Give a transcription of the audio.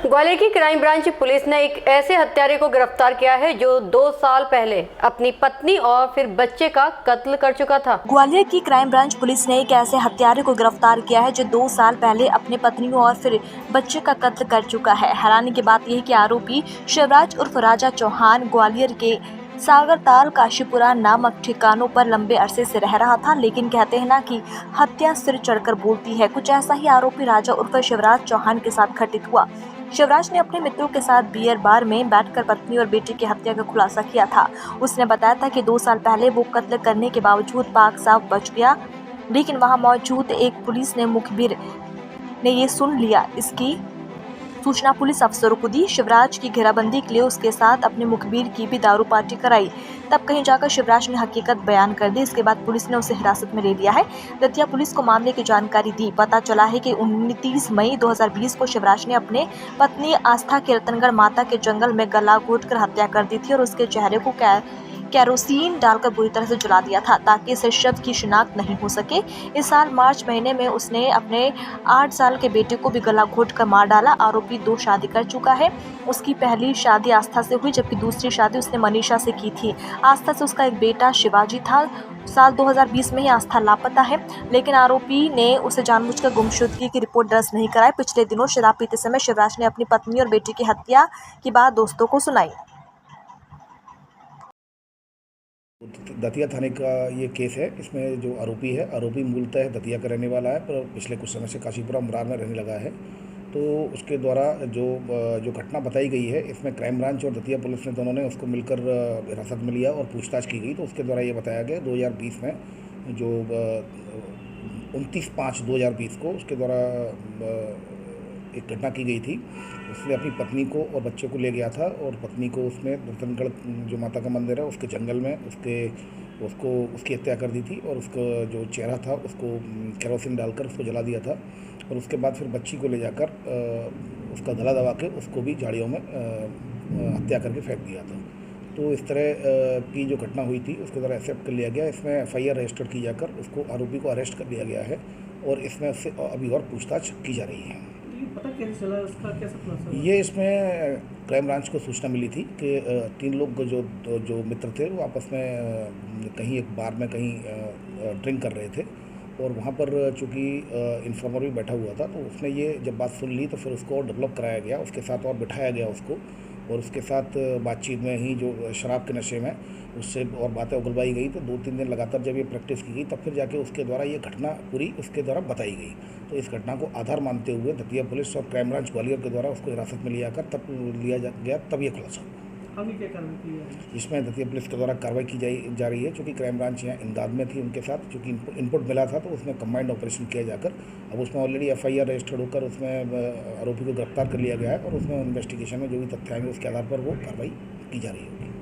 ग्वालियर की crime branch police ने एक ऐसे हत्यारे को गिरफ्तार किया है जो 2 साल पहले अपनी पत्नी और फिर बच्चे का कत्ल कर चुका था। ग्वालियर की क्राइम ब्रांच पुलिस ने एक ऐसे हत्यारे को गिरफ्तार किया है जो 2 साल पहले अपने पत्नी और फिर बच्चे का कत्ल कर चुका है। हैरानी की बात यह है कि आरोपी शिवराज उर्फ राजा चौहान ग्वालियर के सागरताल काशीपुरा नामक ठिकानों पर लंबे अरसे से रह रहा था, लेकिन कहते हैं ना कि हत्या सिर चढ़कर बोलती है। कुछ ऐसा ही आरोपी राजा उर्फ शिवराज चौहान के साथ घटित हुआ। शिवराज ने अपने मित्रों के साथ बियर बार में बैठकर पत्नी और बेटी की हत्या का खुलासा किया था। उसने बताया था कि 2 साल पहले वो कत्ल करने के बावजूद पाक साफ बच गया, लेकिन वहां मौजूद एक पुलिस ने मुखबिर ने ये सुन लिया। इसकी सूचना पुलिस अफसरों को दी। शिवराज की घेराबंदी के लिए उसके साथ अपने मुखबिर की भी दारू पार्टी कराई। तब कहीं जाकर शिवराज ने हकीकत बयान कर दी। इसके बाद पुलिस ने उसे हिरासत में ले लिया है। दतिया पुलिस को मामले की जानकारी दी। पता चला है कि 29 मई 2020 को शिवराज ने अपने पत्नी आस्था की रतनगढ़ माता के जंगल में गला घोंटकर हत्या कर दी थी और उसके चेहरे को कैरोसिन डालकर बुरी तरह से जला दिया था ताकि इस शब्द की शिनाख्त नहीं हो सके। इस साल मार्च महीने में उसने अपने 8 साल के बेटे को भी गला घोंटकर मार डाला। आरोपी 2 शादी कर चुका है। उसकी पहली शादी आस्था से हुई, जबकि दूसरी शादी उसने मनीषा से की थी। आस्था से उसका एक बेटा शिवाजी था। साल 2020 में ही आस्था लापता है, लेकिन आरोपी ने उसे जानबूझकर गुमशुदगी की रिपोर्ट दर्ज नहीं कराई। पिछले दिनों शराब पीते समय शिवराज ने अपनी पत्नी और बेटी की हत्या की बात दोस्तों को सुनाई। दतिया थाने का ये केस है। इसमें जो आरोपी मूलतः दतिया का रहने वाला है, पर पिछले कुछ समय से काशीपुरा मुरार में रहने लगा है। तो उसके द्वारा जो घटना बताई गई है, इसमें क्राइम ब्रांच और दतिया पुलिस ने दोनों ने उसको मिलकर हिरासत में लिया और पूछताछ की गई। तो उसके द्वारा ये बताया गया 2020 में जो 29/5/2020 को उसके द्वारा एक घटना की गई थी। उसने अपनी पत्नी को और बच्चे को ले गया था और पत्नी को उसने रतनगढ़ जो माता का मंदिर है उसके जंगल में उसकी हत्या कर दी थी और उसका जो चेहरा था उसको केरोसिन डालकर उसको जला दिया था। और उसके बाद फिर बच्ची को ले जाकर उसका गला दबा के उसको भी झाड़ियों में हत्या करके फेंक दिया था। तो इस तरह की जो घटना हुई थी उसके द्वारा एक्सेप्ट कर लिया गया। इसमें FIR रजिस्टर की जाकर उसको आरोपी को अरेस्ट कर लिया गया है और इसमें उससे अभी और पूछताछ की जा रही है। पता कैसे चला, उसका कैसा खुलासा हुआ? ये इसमें क्राइम ब्रांच को सूचना मिली थी कि 3 लोग जो मित्र थे वो आपस में कहीं एक बार में कहीं ड्रिंक कर रहे थे और वहाँ पर चूँकि इन्फॉर्मर भी बैठा हुआ था, तो उसने ये जब बात सुन ली तो फिर उसको और डेवलप कराया गया, उसके साथ और बिठाया गया उसको, और उसके साथ बातचीत में ही जो शराब के नशे में उससे और बातें उगलवाई गई। तो 2-3 दिन लगातार जब ये प्रैक्टिस की गई तब फिर जाके उसके द्वारा ये घटना पूरी उसके द्वारा बताई गई। तो इस घटना को आधार मानते हुए दतिया पुलिस और क्राइम ब्रांच ग्वालियर के द्वारा उसको हिरासत में लिया गया, तब ये खुलासा हुआ। आगे क्या कार्रवाई की है? इसमें दतिया पुलिस के द्वारा कार्रवाई की जा रही है, चूँकि क्राइम ब्रांच यहाँ इमदाद में थी उनके साथ, चूँकि इनपुट मिला था तो उसमें कंबाइंड ऑपरेशन किया जाकर अब उसमें ऑलरेडी FIR रजिस्टर्ड होकर उसमें आरोपी को गिरफ्तार कर लिया गया है और उसमें इन्वेस्टिगेशन में जो भी तथ्य आएंगे उसके आधार पर वो कार्रवाई की जा रही होगी।